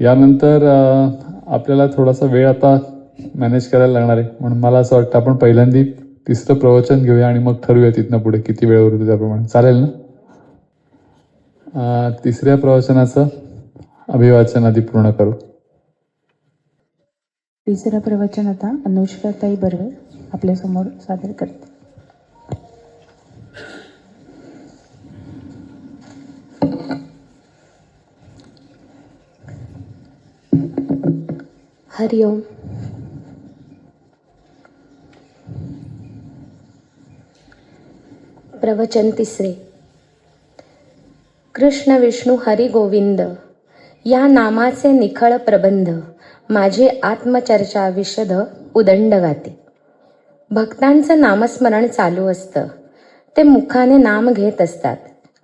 यानंतर आपल्याला थोडासा वेळ आता मॅनेज करायला लागणार आहे, म्हणून मला असं वाटतं आपण पहिल्यांदा तिसरं प्रवचन घेऊया आणि मग ठरवूया तिथनं पुढे किती वेळ होतो त्याप्रमाणे. चालेल ना? तिसऱ्या प्रवचनाचं अभिवाचन आधी पूर्ण करू. तिसरं प्रवचन आता अनुष्काताई बर्वे आपल्यासमोर सादर करते. हरिओम. प्रवचन तिसरे. कृष्ण विष्णू हरी गोविंद या नामाचे निखळ प्रबंध माझी आत्मचर्चा विशद उदंड गाते. भक्तांचं नामस्मरण चालू असतं. ते मुखाने नाम घेत असतात.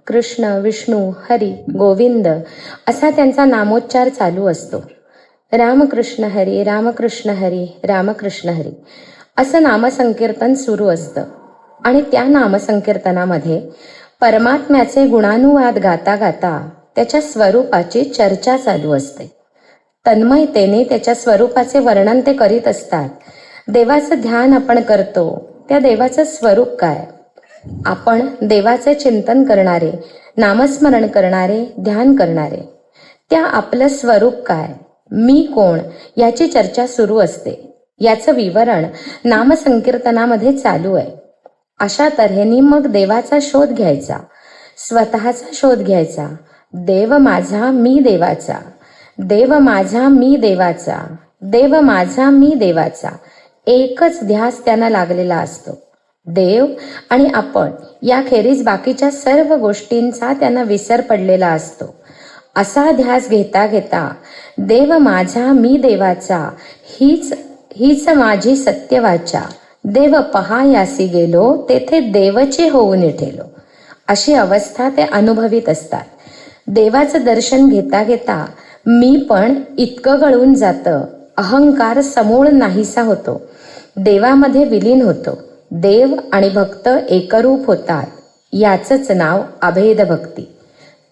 कृष्ण विष्णू हरी गोविंद असा त्यांचा नामोच्चार चालू असतो. रामकृष्ण हरी रामकृष्ण हरी रामकृष्ण हरी असं नामसंकीर्तन सुरू असतं. आणि त्या नामसंकीर्तनामध्ये परमात्म्याचे गुणानुवाद गाता गाता त्याच्या स्वरूपाची चर्चा चालू असते. तन्मयतेने त्याच्या स्वरूपाचे वर्णन ते करीत असतात. देवाचं ध्यान आपण करतो, त्या देवाचं स्वरूप काय? आपण देवाचे चिंतन करणारे, नामस्मरण करणारे, ध्यान करणारे, त्या आपलं स्वरूप काय, मी कोण, याची चर्चा सुरू असते. याचं विवरण नामसंकीर्तनामध्ये चालू आहे. अशा तऱ्हेने मग देवाचा शोध घ्यायचा, स्वतःचा शोध घ्यायचा. देव माझा मी देवाचा, देव माझा मी देवाचा, देव माझा मी देवाचा, एकच ध्यास त्यांना लागलेला असतो. देव आणि आपण याखेरीज बाकीच्या सर्व गोष्टींचा त्यांना विसर पडलेला असतो. असा ध्यास घेता घेता देव माझा मी देवाचा, हीच माझी सत्यवाचा, देव पहायासी गेलो तेथे देवचे होऊन ठेलो, अशी अवस्था ते अनुभवित असतात. देवाचं दर्शन घेता घेता मी पण इतकं गळून जातं, अहंकार समूळ नाहीसा होतो, देवामध्ये विलीन होतो. देव आणि भक्त एकरूप होतात. याचंच नाव अभेद भक्ती.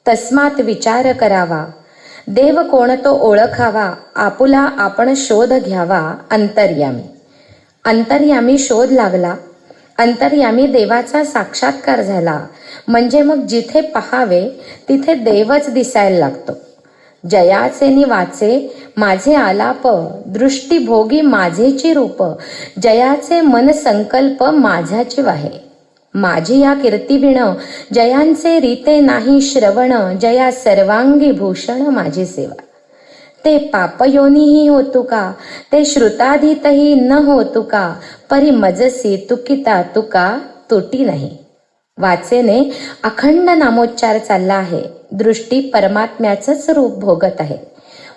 तस्मात विचार करावा, देव कोण तो ओळखावा, आपुला आपण शोध घ्यावा. अंतर्यामी. अंतर्यामी शोध लागला. अंतर्यामी देवाचा साक्षात्कार झाला म्हणजे मग जिथे पहावे तिथे देवच दिसायला लागतो. जयाचे नि वाचे माझे आलाप, दृष्टी भोगी माझेची रूप, जयाचे मन संकल्प माझ्याची वाहे. माझी या कीर्तिविण जयांचे रीते नाही श्रवण, जया सर्वांगी भूषण माझी सेवा. ते पापयोनीही होतु का, ते श्रुताधीतही न होतु का, परी मजसी तुकिता तुका तुटी नाही. वाचेने अखंड नामोच्चार चालला आहे. दृष्टी परमात्म्याचंच रूप भोगत आहे.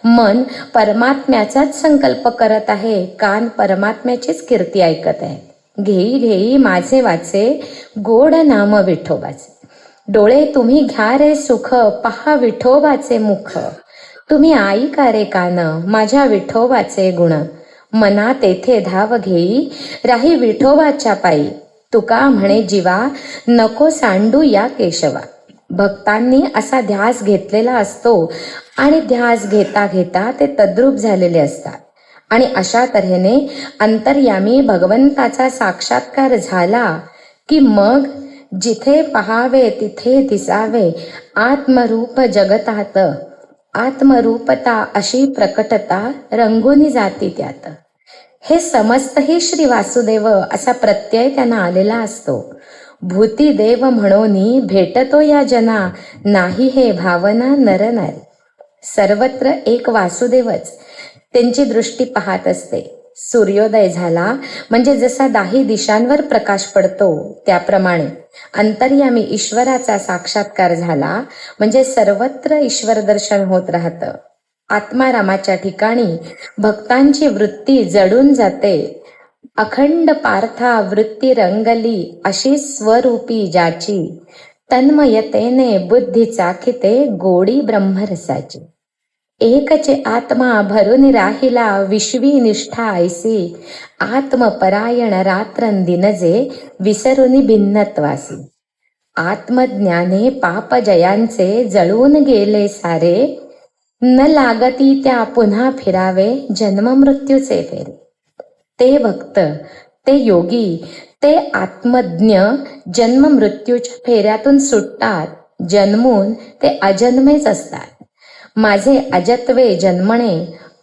मन परमात्म्याचाच संकल्प करत आहे. कान परमात्म्याचीच कीर्ती ऐकत आहे. घेई घेई माझे वाचे गोड नाम विठोबाचे. डोळे तुम्ही घ्या रे सुख, पहा विठोबाचे मुख. तुम्ही ऐका रे कान माझ्या विठोबाचे गुण. मना तेथे धाव घेई राही विठोबाच्या पायी. तुका म्हणे जीवा नको सांडू या केशवा. भक्तांनी असा ध्यास घेतलेला असतो आणि ध्यास घेता घेता ते तद्रूप झालेले असतात. आणि अशा तऱ्हेने अंतर्यामी भगवंताचा साक्षात्कार झाला की मग जिथे पहावे तिथे दिसावे आत्मरूप जगतात. आत्मरूपता अशी प्रकटता रंगूनी जाती त्यात. हे समस्तही श्री वासुदेव असा प्रत्यय त्यांना आलेला असतो. भूती देव म्हणून भेटतो या जना, नाही हे भावना नर नारी. सर्वत्र एक वासुदेवच त्यांची दृष्टी पाहत असते. सूर्योदय झाला म्हणजे जसा दाही दिशांवर प्रकाश पडतो त्याप्रमाणे अंतर्यामी ईश्वराचा साक्षात्कार झाला म्हणजे सर्वत्र ईश्वर दर्शन होत राहतं. आत्मारामाच्या ठिकाणी भक्तांची वृत्ती जडून जाते. अखंड पार्था वृत्ती रंगली अशी स्वरूपी ज्याची, तन्मयतेने बुद्धी चाखिते गोडी ब्रह्मरसाची. एकचे आत्मा भरून राहिला विश्वी निष्ठा ऐसी, आत्मपरायण रात्रंदिनजे विसरुनी भिन्नत्वासी. आत्मज्ञाने पाप जयांचे जळून गेले सारे, न लागती त्या पुन्हा फिरावे जन्ममृत्यूचे फेरे. ते भक्त, ते योगी, ते आत्मज्ञ जन्ममृत्यूच्या फेऱ्यातून सुटतात. जन्मून ते अजन्मेच असतात. माझे अजत्वे जन्मणे,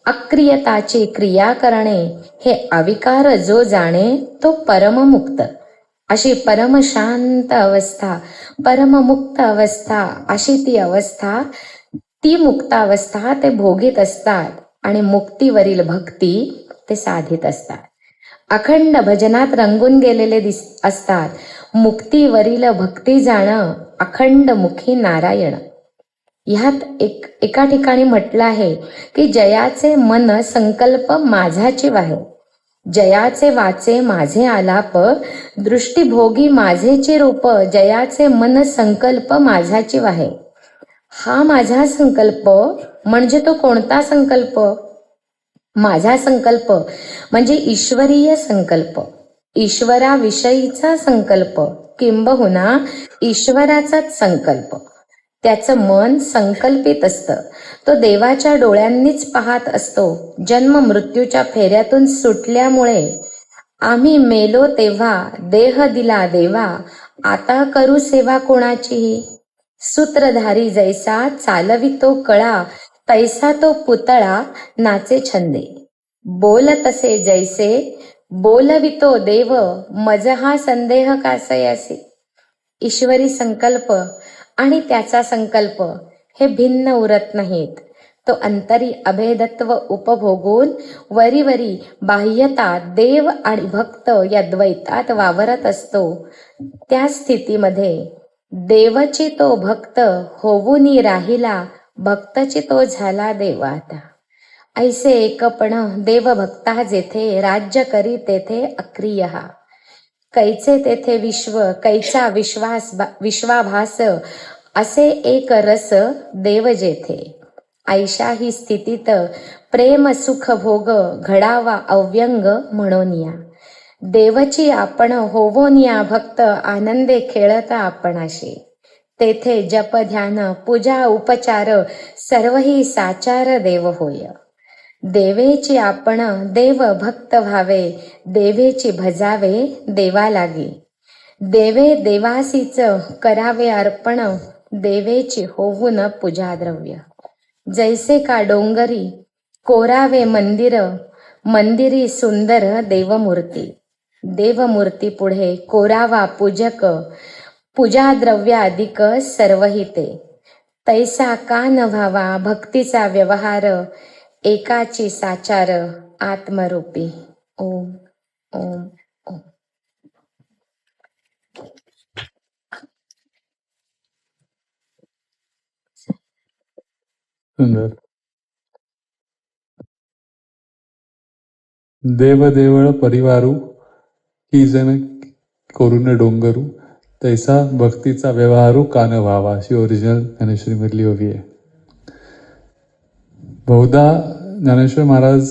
अक्रियताची क्रिया करणे, हे अविकार जो जाणे तो परममुक्त. अशी परमशांत अवस्था, परममुक्त अवस्था, अशी ती अवस्था, ती मुक्तावस्था ते भोगीत असतात आणि मुक्तीवरील भक्ती ते साधित असतात. अखंड भजनात रंगून गेलेले असतात. मुक्तीवरील भक्ती जाणं अखंड मुखी नारायण. ह्यात एका ठिकाणी म्हटलं आहे की जयाचे मन संकल्प माझाची वाहे, जयाचे वाचे माझे आलाप, दृष्टीभोगी माझेचे रूप, जयाचे मन संकल्प माझाची वाहे. हा माझा संकल्प म्हणजे तो कोणता संकल्प? माझा संकल्प म्हणजे ईश्वरीय संकल्प, ईश्वराविषयीचा संकल्प, किंबहुना ईश्वराचाच संकल्प. त्याचं मन संकल्पित असतं. तो देवाच्या डोळ्यांनीच पाहत असतो. जन्म मृत्यूच्या फेऱ्यातून सुटल्यामुळे आम्ही मेलो तेव्हा देह दिला देवा, आता करू सेवा कोणाचीही. सूत्रधारी जैसा चालवितो कळा, तैसा तो पुतळा नाचे छंदे. बोल तसे जैसे बोलवितो देव, मज हा संदेह कासयासी. ईश्वरी संकल्प आणि त्याचा संकल्प हे भिन्न उरत नाहीत. तो अंतरी अभेदत्व उपभोगून वरीवरी बाह्यता देव आणि भक्त या द्वैतात वावरत असतो. त्या स्थितीमध्ये देवची तो भक्त होऊनी राहिला, भक्तची तो झाला देवाता. ऐसे एकपण देवभक्ता जेथे, राज्य करी तेथे अक्रिय हा. कैचे तेथे विश्व, कैचा विश्वाभास, असे एक रस देव जेथे. ऐशा ही स्थितीत प्रेम सुख भोग घडावा अव्यंग म्हणूनिया. देवची आपण होवोनिया भक्त, आनंदे खेळता आपणाशी. तेथे जप ध्यान पूजा उपचार सर्वही साचार देव होय. देवेची आपण देव भक्त व्हावे, देवेची भजावे देवा लागी. देवे देवासीच करावे अर्पण, देवेची होऊन पूजा द्रव्य. जैसे का डोंगरी कोरावे मंदिर, मंदिरी सुंदर देवमूर्ती. देवमूर्ती पुढे कोरावा पूजक, पूजा द्रव्याधिक सर्वही ते. तैसा का न व्हावा भक्तीचा व्यवहार, एकाची साचार आत्मरूपी. ओम ओम ओम. सुंदर. देव देवळ परिवारू, ही जण करून डोंगरू, तैसा भक्तीचा व्यवहारू कान व्हावा, अशी ओरिजिनल ज्ञानेश्वरी मधली ओवी आहे. बहुधा ज्ञानेश्वर महाराज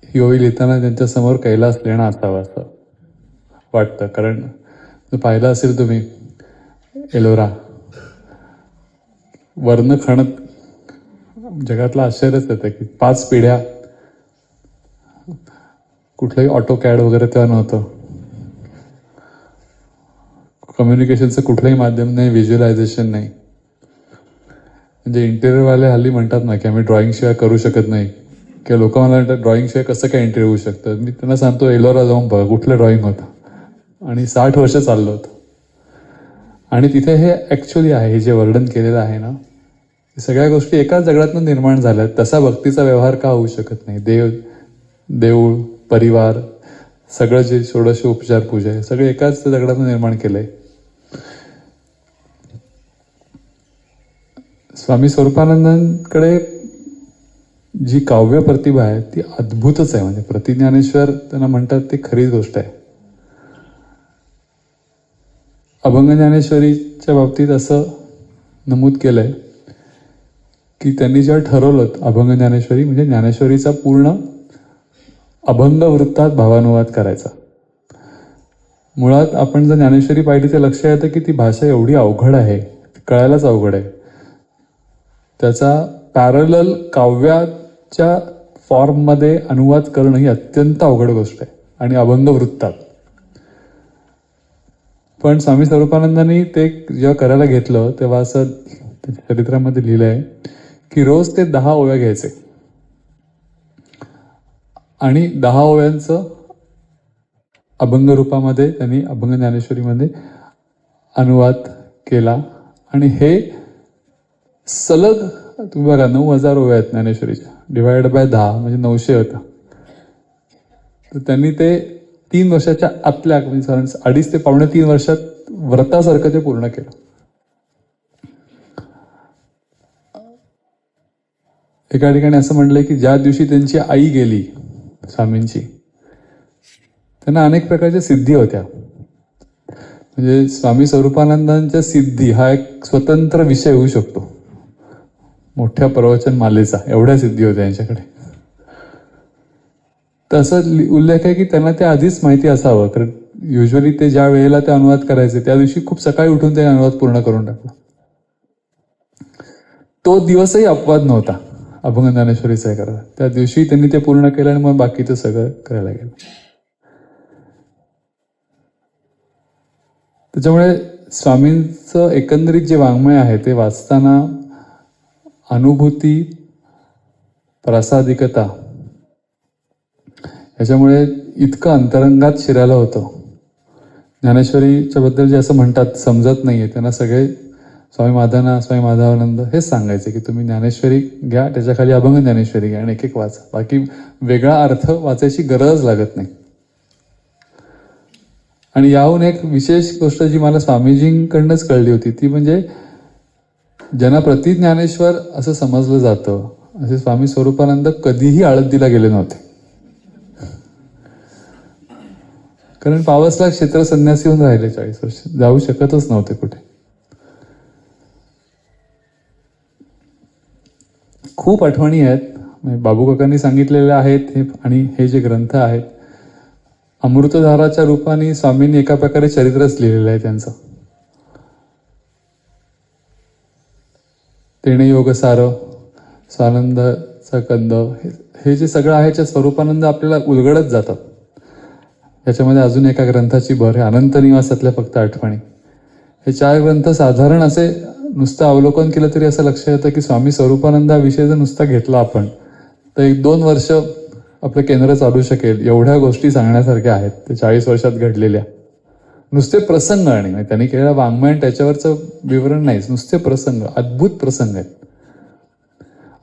ही ओवी लिहिताना त्यांच्या समोर कैलास लेणा असावा असं वाटतं. कारण पाहिलं असेल तुम्ही एलोरा, वर्णखणत जगातलं आश्चर्यच येतं की 5 पिढ्या, कुठलंही ऑटो कॅड वगैरे तेव्हा नव्हतं, कम्युनिकेशनचं कुठलंही माध्यम नाही, व्हिज्युअलायझेशन नाही. म्हणजे इंटेरियरवाले हल्ली म्हणतात ना की आम्ही ड्रॉइंग शिवाय करू शकत नाही, किंवा लोक मला म्हणतात ड्रॉइंग शिवाय कसं काय इंटेरियर होऊ शकतं. मी त्यांना सांगतो एलोरा जाऊन बघ, कुठलं ड्रॉइंग होतं आणि 60 वर्ष चाललं होतं. आणि तिथे हे ॲक्च्युली आहे, हे जे वर्णन केलेलं आहे ना, सगळ्या गोष्टी एकाच दगडातून निर्माण झाल्यात. तसा भक्तीचा व्यवहार का होऊ शकत नाही? देऊळ, परिवार, सगळं जे षोडश उपचार पूजा आहे सगळे एकाच दगडातून निर्माण केलंय. स्वामी स्वरूपानंदांकडे जी काव्य प्रतिभा आहे ती अद्भुतच आहे. म्हणजे प्रतिज्ञानेश्वर त्यांना म्हणतात ते खरी गोष्ट आहे. अभंग ज्ञानेश्वरीच्या बाबतीत असं नमूद केलंय की त्यांनी जेव्हा ठरवलं अभंग ज्ञानेश्वरी म्हणजे ज्ञानेश्वरीचा पूर्ण अभंग वृत्तात भावानुवाद करायचा. मुळात आपण जर ज्ञानेश्वरी पाहिली तर लक्षात येतं की ती भाषा एवढी अवघड आहे, कळायलाच अवघड आहे. त्याचा पॅरलल काव्याच्या फॉर्ममध्ये अनुवाद करणं ही अत्यंत अवघड गोष्ट आहे, आणि अभंग वृत्तात. पण स्वामी स्वरूपानंदांनी ते जेव्हा करायला घेतलं तेव्हा असं त्याच्या चरित्रामध्ये लिहिलं आहे की रोज ते 10 ओव्या घ्यायचे आणि 10 ओव्यांचं अभंग रूपामध्ये त्यांनी अभंग ज्ञानेश्वरीमध्ये अनुवाद केला. आणि हे सलग तुम्ही बघा 9,000 ओव्या आहेत ज्ञानेश्वरीच्या, डिवाइड बाय 10 म्हणजे 900 होता. तर त्यांनी ते 3 वर्षाच्या आतल्या म्हणजे 2.5 ते पावणे 3 वर्षात व्रतासारखं ते पूर्ण केलं. एका ठिकाणी असं म्हटलंय की ज्या दिवशी त्यांची आई गेली स्वामींची, त्यांना अनेक प्रकारच्या सिद्धी होत्या. म्हणजे स्वामी स्वरूपानंदांच्या सिद्धी हा एक स्वतंत्र विषय होऊ शकतो मोठ्या प्रवचन मालेचा, एवढ्या सिद्धी होत्या यांच्याकडे. तसं उल्लेख आहे की त्यांना ते आधीच माहिती असावं, कारण युजली ते ज्या वेळेला ते अनुवाद करायचे त्या दिवशी खूप सकाळी उठून ते अनुवाद पूर्ण करून टाकला. तो दिवसही अपवाद नव्हता अभंग ज्ञानेश्वरीचा करायला. त्या दिवशी त्यांनी ते पूर्ण केलं आणि मग बाकीचं सगळं करायला गेलं. त्याच्यामुळे स्वामींचं एकंदरीत जे वाङ्मय आहे ते वाचताना अनुभूती, प्रासादिकता याच्यामुळे इतकं अंतरंगात शिरायला होतं. ज्ञानेश्वरीच्या बद्दल जे असं म्हणतात समजत नाहीये त्यांना सगळे स्वामी माधवानंद हेच सांगायचे की तुम्ही ज्ञानेश्वरी घ्या, त्याच्या खाली अभंग ज्ञानेश्वरी घ्या आणि एक एक वाचा, बाकी वेगळा अर्थ वाचायची गरज लागत नाही. आणि याहून एक विशेष गोष्ट जी मला स्वामीजींकडनंच कळली होती ती म्हणजे ज्यांना प्रति ज्ञानेश्वर असं समजलं जातं असे स्वामी स्वरूपानंद कधीही आळंदीला गेले नव्हते. कारण पावसला क्षेत्र संन्यासी होऊन राहिले 40 वर्ष, जाऊ शकतच नव्हते कुठे. खूप आठवणी आहेत बाबू काकांनी सांगितलेल्या आहेत हे, आणि हे जे ग्रंथ आहेत अमृतधाराच्या रूपाने स्वामींनी एका प्रकारे चरित्रच लिहिलेलं आहे त्यांचं. तेणे योग सार, स्वानंदाचा कंद, हे जे सगळं आहे त्या स्वरूपानंद आपल्याला उलगडत जातात. याच्यामध्ये अजून एका ग्रंथाची भर आहे अनंत निवासातल्या फक्त आठवणी. हे 4 ग्रंथ साधारण असे नुसतं अवलोकन केलं तरी असं लक्षात येतं की स्वामी स्वरूपानंदाविषयी जर नुसता घेतला आपण तर 1-2 वर्ष आपलं केंद्र चालू शकेल एवढ्या गोष्टी सांगण्यासारख्या आहेत ते 40 वर्षात घडलेल्या. नुसते प्रसंग आणि त्यांनी केलेला वाङ्मय त्याच्यावरचं विवरण नाहीच, नुसते प्रसंग, अद्भुत प्रसंग आहेत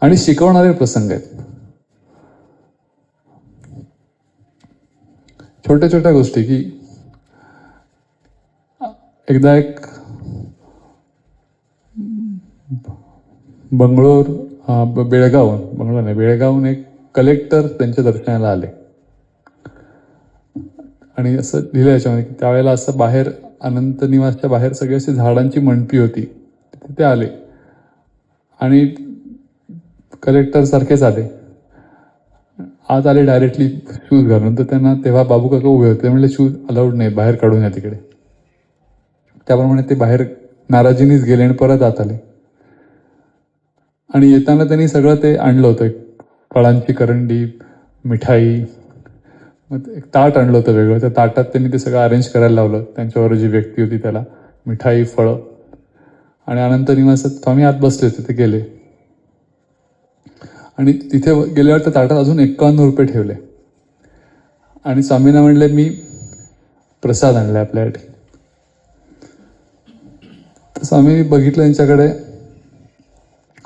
आणि शिकवणारे प्रसंग आहेत. छोट्या छोट्या गोष्टी की एकदा एक बेळगावहून एक कलेक्टर त्यांच्या दर्शनाला आले आणि असं लिहिलं याच्यामध्ये की त्यावेळेला असं बाहेर अनंत निवासच्या बाहेर सगळी अशी झाडांची मंडपी होती, तिथे आले आणि कलेक्टर सारखेच आले, आत आले डायरेक्टली शूज घालून. तर त्यांना तेव्हा बाबू काका उभे होते, म्हणले शूज अलाउड नाही, बाहेर काढून या तिकडे. त्याप्रमाणे ते बाहेर नाराजीनीच गेले आणि परत आत आले. आणि येताना त्यांनी सगळं ते आणलं होतं, फळांची करंडी, मिठाई, मग एक ताट आणलं होतं वेगळं. त्या ताटात त्यांनी ते सगळं अरेंज करायला लावलं. त्यांच्यावर जी व्यक्ती होती त्याला मिठाई, फळं. आणि अनंत निवासात स्वामी आत बसले होते, ते गेले आणि तिथे गेल्यावर त्या ताटात अजून 51 रुपये ठेवले आणि स्वामींना म्हणले मी प्रसाद आणलाय आपल्यासाठी. तर स्वामी बघितलं त्यांच्याकडे,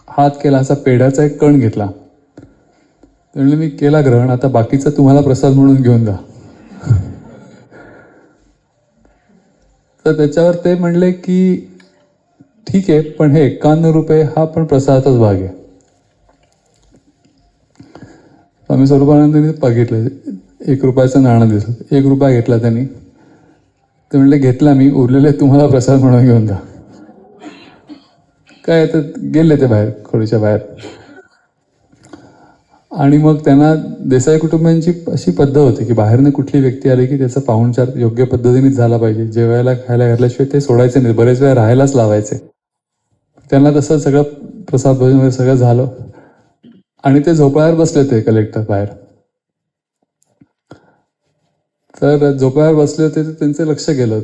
हात केला, असा पेढ्याचा एक कण घेतला. म्हणले मी केला ग्रहण, आता बाकीचा तुम्हाला प्रसाद म्हणून घेऊन जा. तर त्याच्यावर ते म्हणले की ठीक आहे, पण हे 51 रुपये हा पण प्रसादाचाच भाग आहे. स्वामी स्वरूपानंदांनी बघितलं, 1 रुपयाचं नाणं दिसलं, 1 रुपया घेतला त्यांनी. ते म्हणले घेतला मी, उरलेले तुम्हाला प्रसाद म्हणून घेऊन जा. काय तर गेले ते बाहेर, खोलीच्या बाहेर. आणि मग त्यांना देसाई कुटुंबियांची अशी पद्धत होती की बाहेरनं कुठली व्यक्ती आली की त्याचा पाहुणचार योग्य पद्धतीनेच झाला पाहिजे. जेवायला खायला घातल्याशिवाय ते सोडायचे नाही, बरेच वेळा राहायलाच लावायचे. त्यांना तसं सगळं प्रसाद भोजन वगैरे सगळं झालं आणि ते झोपाळ्यावर बसले ते कलेक्टर बाहेर. तर झोपाळ्यावर बसले होते तर त्यांचं लक्ष गेलं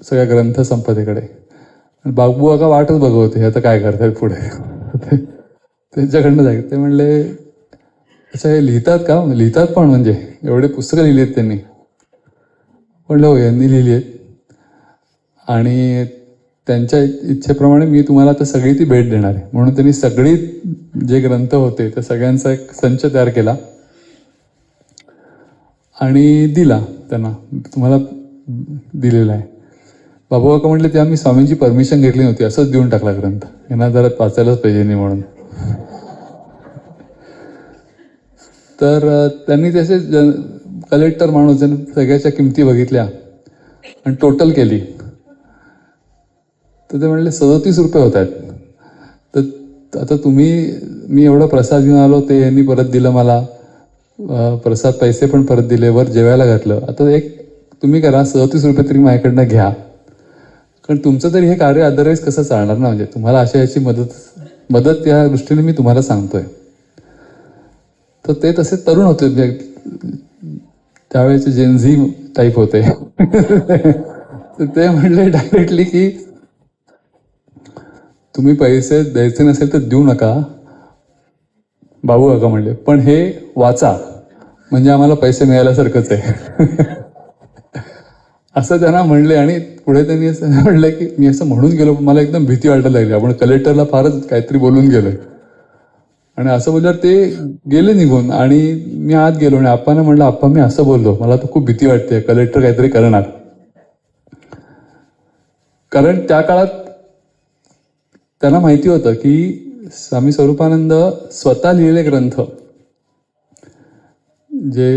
सगळ्या ग्रंथ संपदेकडे. बाबू आका वाटच बघवते आता काय करतायत पुढे. त्यांच्याकडनं जायचं. ते म्हणले अच्छा हे लिहितात का? लिहितात पण म्हणजे एवढे पुस्तकं लिहिली आहेत त्यांनी. म्हणलं हो यांनी लिहिली आहेत आणि त्यांच्या इच्छेप्रमाणे मी तुम्हाला आता सगळी ती भेट देणार आहे. म्हणून त्यांनी सगळी जे ग्रंथ होते त्या सगळ्यांचा एक संच तयार केला आणि दिला त्यांना, तुम्हाला दिलेला आहे. बाबू काका म्हटले ते आम्ही स्वामींची परमिशन घेतली नव्हती, असंच देऊन टाकला ग्रंथ, यांना जरा वाचायलाच पाहिजे नाही म्हणून. तर त्यांनी त्याचे कलेक्टर माणूस ज्यांनी सगळ्याच्या किमती बघितल्या आणि टोटल केली तर ते म्हणले 37 रुपये होत आहेत. तर आता मी एवढा प्रसाद घेऊन आलो, ते यांनी परत दिलं मला, प्रसाद पैसे पण परत दिले, वर जेवायला घातलं. आता एक तुम्ही करा 37 रुपये तरी माझ्याकडनं घ्या, कारण तुमचं तरी हे कार्य अदरवाईज कसं चालणार ना. म्हणजे तुम्हाला अशा याची मदत या दृष्टीने मी तुम्हाला सांगतोय. तर ते तसे तरुण होते, त्यावेळेचे जेनझी टाईप होते. तर ते म्हणले डायरेक्टली की तुम्ही पैसे द्यायचे नसेल तर देऊ नका. बाबू काका म्हणले पण हे वाचा म्हणजे आम्हाला पैसे मिळाल्यासारखंच आहे. असं त्यांना म्हणले आणि पुढे त्यांनी असं म्हणलं की मी असं म्हणून गेलो, मला एकदम भीती वाटायला लागली, आपण कलेक्टरला फारच काहीतरी बोलून गेलोय. आणि असं बोलल्यावर ते गेले निघून आणि मी आत गेलो आणि आप्पांना म्हणलं आप्पा मी असं बोललो, मला तर खूप भीती वाटते, कलेक्टर काहीतरी करणार. कारण त्या काळात त्यांना माहिती होतं की स्वामी स्वरूपानंद स्वतः लिहिलेले ग्रंथ जे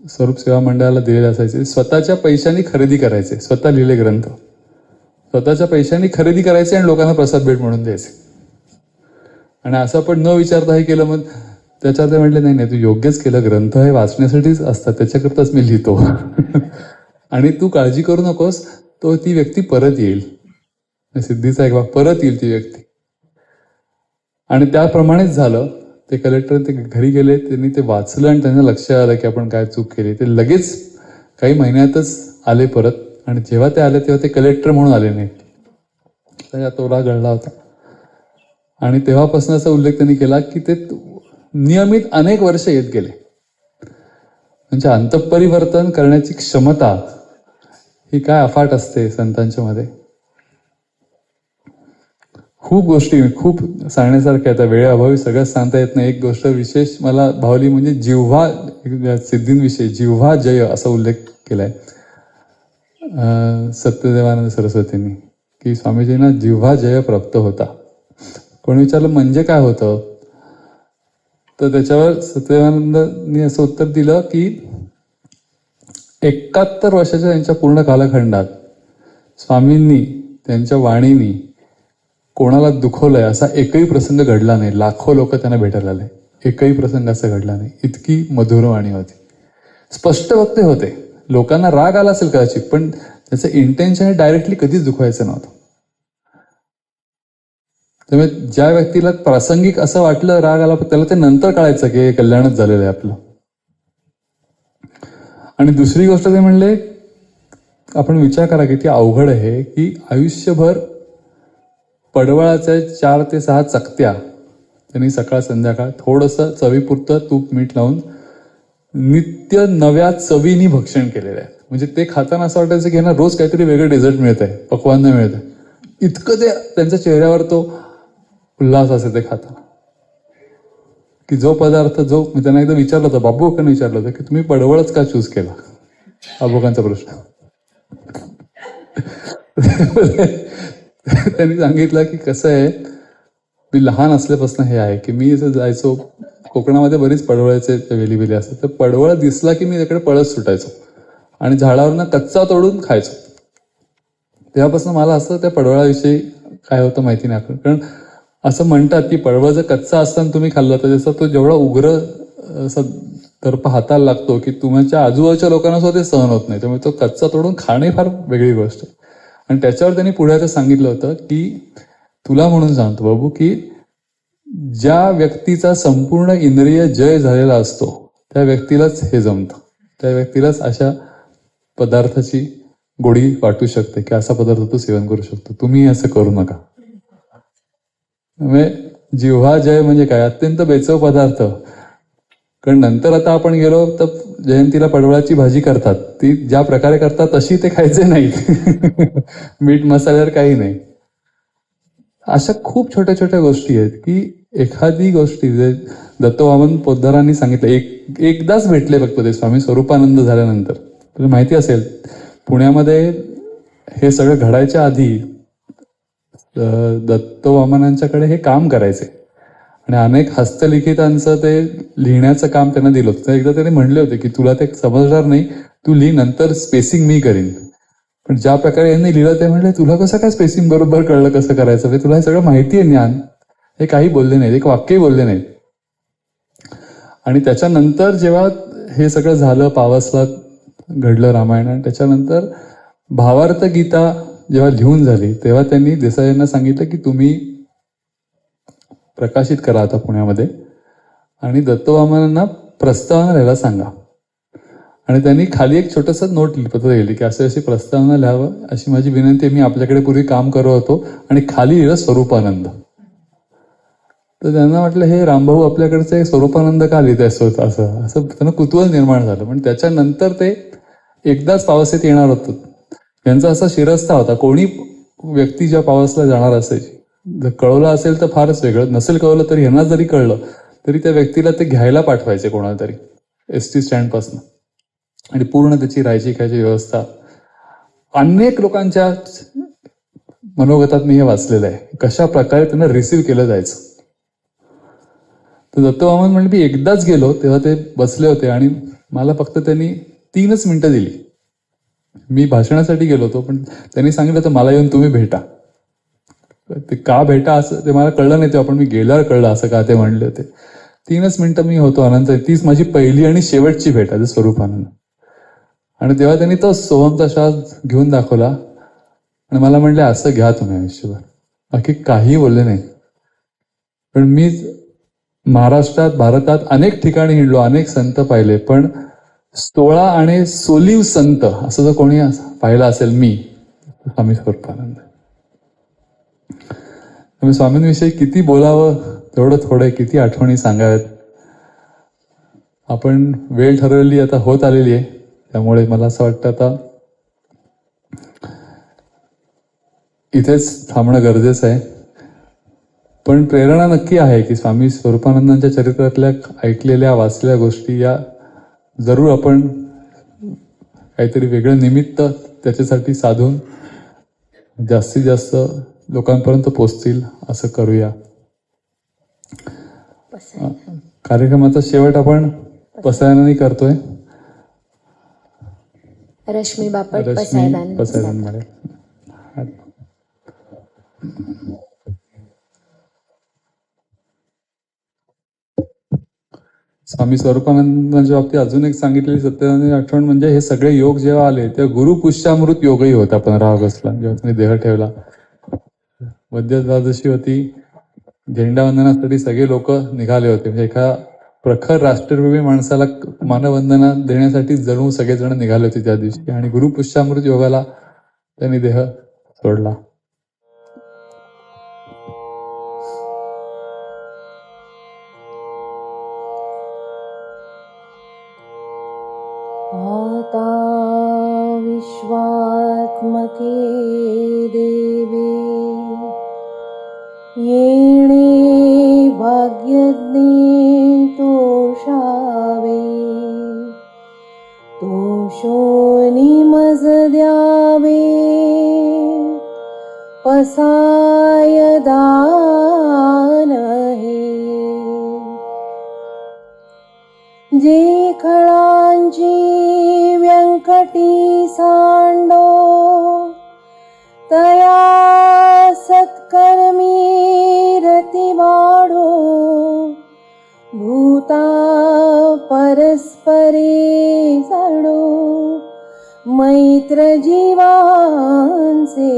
स्वरूप सेवा मंडळाला दिलेले असायचे, स्वतःच्या पैशांनी खरेदी करायचे. स्वतः लिहिले ग्रंथ स्वतःच्या पैशांनी खरेदी करायचे आणि लोकांना प्रसाद भेट म्हणून द्यायचे. आणि असं पण न विचारता हे केलं. मग त्याच्यावर ते म्हटले नाही तू योग्यच केलं, ग्रंथ हे वाचण्यासाठीच असतात, त्याच्याकरताच मी लिहितो. आणि तू काळजी करू नकोस, तो ती व्यक्ती परत येईल. सिद्धीचा एक भाग, परत येईल ती व्यक्ती. आणि त्याप्रमाणेच झालं. ते कलेक्टर ते घरी गेले, त्यांनी ते वाचलं आणि त्यांना लक्षात आलं की आपण काय चूक केली. ते लगेच काही महिन्यातच आले परत. आणि जेव्हा ते आले तेव्हा ते कलेक्टर म्हणून आले नाही, त्याचा तोरा गळला होता. आणि तेव्हापासून असा उल्लेख त्यांनी केला की ते नियमित अनेक वर्ष येत गेले. म्हणजे अंतःपरिवर्तन करण्याची क्षमता ही काय अफाट असते संतांच्या मध्ये. खूप गोष्टी खूप सांगण्यासारख्या, त्या वेळेअभावी सगळ्यात सांगता येत नाही. एक गोष्ट विशेष मला भावली म्हणजे जिव्हा सिद्धींविषयी जिव्हा जय असा उल्लेख केलाय सत्यदेवानंद सरस्वतींनी की स्वामीजींना जिव्हा जय प्राप्त होता. कोणी विचारलं म्हणजे काय होतं, तर त्याच्यावर सत्यदेवानंदांनी असं उत्तर दिलं की 71 वर्षाच्या त्यांच्या पूर्ण कालखंडात स्वामींनी त्यांच्या वाणीनी कोणाला दुखवलंय असा एकही प्रसंग घडला नाही. लाखो लोक त्यांना भेटायला आले, एकही प्रसंग असा घडला नाही. इतकी मधुर वाणी होती, स्पष्ट वक्ते होते. लोकांना राग आला असेल कदाचित, पण त्याचं इंटेन्शन डायरेक्टली कधीच दुखवायचं नव्हतं. त्यामुळे ज्या व्यक्तीला प्रासंगिक असं वाटलं राग आला, त्याला ते नंतर कळायचं की हे कल्याणच झालेलं आहे आपलं. आणि दुसरी गोष्ट ते म्हणले, आपण विचार करा किती अवघड आहे की आयुष्यभर पडवळाच्या 4 ते 6 चकत्या त्यांनी सकाळ संध्याकाळ थोडंसं चवीपुरतं तूप मीठ लावून नित्य नव्या चवीनी भक्षण केलेलं आहे. म्हणजे ते खाताना असं वाटायचं की यांना रोज काहीतरी वेगळं डेझर्ट मिळत आहे, पक्वान्न मिळत आहे. इतकं ते त्यांच्या चेहऱ्यावर तो उल्हास असे ते खाताना की जो पदार्थ मी त्यांना एकदा विचारलं होतं, बाबू काकांनी विचारलं होतं की तुम्ही पडवळच का चूज केला, बाबूकांचा प्रश्न. त्यांनी सांगितलं की कसं आहे, मी लहान असल्यापासून हे आहे की मी असं जायचो कोकणामध्ये, बरीच पडवळाचे वेली असतात, तर पडवळ दिसला की मी त्याकडे पळत सुटायचो आणि झाडावरनं कच्चा तोडून खायचो. तेव्हापासून मला असं त्या पडवळाविषयी काय होतं माहिती नाही. कारण असं म्हणतात की पडवळ जर कच्चा असताना तुम्ही खाल्लं तर त्याचा तो जेवढा उग्र असा दर्प हाताला लागतो की तुमच्या आजूबाजूच्या लोकांना सुद्धा ते सहन होत नाही. त्यामुळे तो कच्चा तोडून खाणे फार वेगळी गोष्ट. आणि त्याच्यावर त्यांनी पुढे असं सांगितलं होतं की तुला म्हणून सांगतो बाबू की ज्या व्यक्तीचा संपूर्ण इंद्रिय जय झालेला असतो त्या व्यक्तीलाच हे जमतं, त्या व्यक्तीलाच अशा पदार्थाची गोडी वाटू शकते की असा पदार्थ तो सेवन करू शकतो. तुम्ही असं करू नका. म्हणजे जिव्हा जय म्हणजे काय, अत्यंत बेचव पदार्थ. कारण नंतर आता आपण गेलो तर जयंतीला पडवळाची भाजी करतात, ती ज्या प्रकारे करतात तशी ते खायचे नाही. मीठ मसाल्यावर काही नाही. अशा खूप छोट्या छोट्या गोष्टी आहेत की एखादी गोष्टी दत्तवामन पोद्दारांनी सांगितलं, एकदाच भेटले फक्त ते स्वामी स्वरूपानंद झाल्यानंतर. तुला माहिती असेल पुण्यामध्ये हे सगळं घडायच्या आधी दत्तवामनांच्याकडे हे काम करायचे आणि अनेक हस्तलिखितांचं ते लिहिण्याचं काम त्यांना दिलं होतं. एकदा त्याने म्हणले होते की तुला ते समजणार नाही, तू लिही, नंतर स्पेसिंग मी करीन. पण ज्या प्रकारे यांनी लिहिलं ते म्हणले तुला कसं काय स्पेसिंग बरोबर कळलं कसं करायचं, म्हणजे तुला हे सगळं माहिती आहे ज्ञान. हे काही बोलले नाहीत, एक वाक्यही बोलले नाहीत. आणि त्याच्यानंतर जेव्हा हे सगळं झालं, पावसला घडलं रामायण, आणि त्याच्यानंतर भावार्थ गीता जेव्हा लिहून झाली तेव्हा त्यांनी देसाईंना सांगितलं की तुम्ही प्रकाशित करा आता पुण्यामध्ये आणि दत्तवामनांना प्रस्तावना लिहायला सांगा. आणि त्यांनी खाली एक छोटंसं नोट पत्र लिहिली की अशी प्रस्तावना लिहावं अशी माझी विनंती आहे, मी आपल्याकडे पूर्वी काम करत होतो. आणि खाली लिहिलं स्वरूपानंद. तर त्यांना वाटलं हे रामभाऊ आपल्याकडचे स्वरूपानंद का लिहित असत, असं त्यांना कुतूहल निर्माण झालं. पण त्याच्यानंतर ते एकदाच पावसात येणार होतं. त्यांचा असा शिरस्ता होता, कोणी व्यक्ती ज्या पावसला जाणार असायची, जर कळवलं असेल तर फारच वेगळं, नसेल कळवलं तरी यांना जरी कळलं तरी त्या व्यक्तीला ते घ्यायला पाठवायचे कोणाला तरी एसटी स्टँडपासून. आणि पूर्ण त्याची राहायची खायची व्यवस्था. अनेक लोकांच्या मनोगतात मी हे वाचलेलं आहे, कशा प्रकारे त्यांना रिसीव्ह केलं जायचं. तर दत्तवामन म्हणजे मी एकदाच गेलो तेव्हा ते बसले होते आणि मला फक्त त्यांनी 3च मिनिटं दिली. मी भाषणासाठी गेलो होतो, पण त्यांनी सांगितलं तर मला येऊन तुम्ही भेटा. ते का भेटा असं ते मला कळलं नाही तेव्हा, पण मी गेल्यावर कळलं असं का ते म्हणले होते. 3च मिनिटं मी होतो अनंत. तीच माझी पहिली आणि शेवटची भेट आहे स्वरूपानंद. आणि तेव्हा त्यांनी तो सोहमचा श्वास घेऊन दाखवला आणि मला म्हणले असं घ्या तुम्ही आयुष्यभर. बाकी काही बोलले नाही. पण मी महाराष्ट्रात भारतात अनेक ठिकाणी हिंडलो, अनेक संत पाहिले, पण 16 आणि सोलीव संत असं जर कोणी पाहिलं असेल मी, स्वामी स्वरूपानंद. त्यामुळे स्वामींविषयी किती बोलावं तेवढं थोडं, किती आठवणी सांगाव्यात. आपण वेळ ठरवलेली आता होत आलेली आहे, त्यामुळे मला असं वाटतं आता इथेच थांबणं गरजेचं आहे. पण प्रेरणा नक्की आहे की स्वामी स्वरूपानंदांच्या चरित्रातल्या ऐकलेल्या वाचलेल्या गोष्टी या जरूर आपण काहीतरी वेगळं निमित्त त्याच्यासाठी साधून जास्तीत जास्त लोकांपर्यंत पोचतील असं करूया. कार्यक्रमाचा शेवट आपण पसायनाने करतोय. रश्मी बापट, पसायदान पसायदान. मध्ये स्वामी स्वरूपानंदांच्या बाबतीत अजून एक सांगितलेली सत्यनारायणाची आठवण म्हणजे हे सगळे योग जेव्हा आले तेव्हा गुरुपुष्यामृत योगही होता 15 ऑगस्टला, जेव्हा त्यांनी देह ठेवला. मध्य द्वादशी होती. झेंडावंदनासाठी सगळे लोक निघाले होते. म्हणजे एका प्रखर राष्ट्रप्रेमी माणसाला मानवंदना देण्यासाठी जणू सगळेजण निघाले होते त्या दिवशी. आणि गुरुपुष्यामृत योगाला त्यांनी देह सोडला. आता विश्वात्मके देवे येणे भाग्यज्ञे तोषावे, तोषोनी मज द्यावे पसाय दान हे. जे खळांची व्यंकटी सांडो तया सत्कर्मी रती वाढो. भूता परस्परे जडो मैत्र जीवांचे.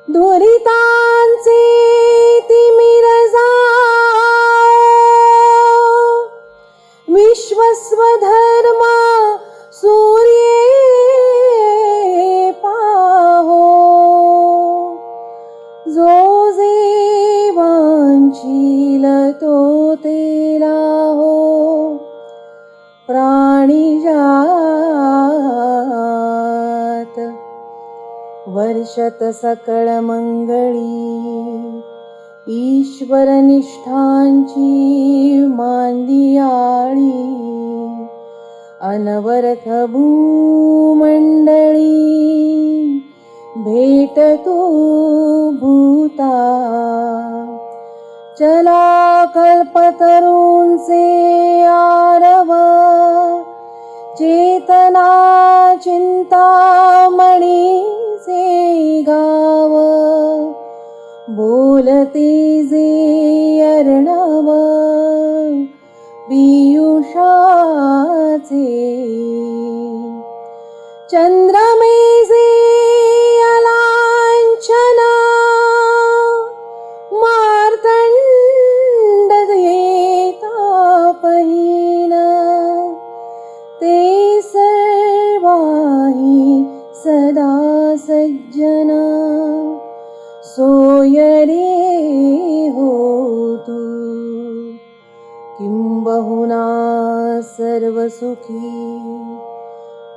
दुरितांचे जात वर्षत सकळ मंगळी ईश्वर निष्ठांची मांदियाळी अनवरथ भूमंडळी भेटतो भूता चला कल्पतरूंचे आरव चेतना चिंतामणीचे गाव बोलते जे अर्णव पियुषाचे चंद्रमेजे अलांछना मार्तंड देता पहिला ते सर्वाही सदा सज्जना सोय रे होतु किंबहुना सर्वसुखी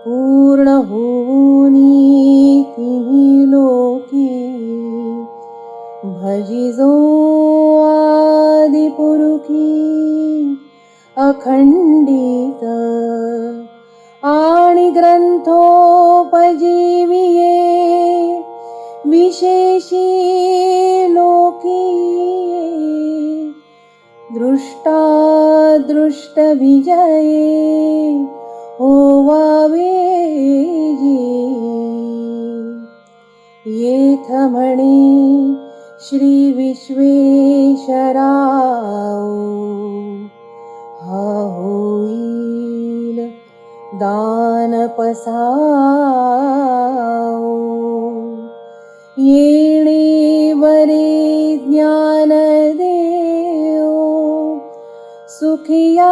पूर्ण होऊनी तिन्ही लोकी भजिजो आदिपुरुखी अखंडित आणि ग्रंथोपजीविये विशेषी लोकीये दृष्ट विजये होवावे जी येथ म्हणे श्री विश्वेश्वराव हा होईल दान पसाव येणे वरे ज्ञान देव सुखिया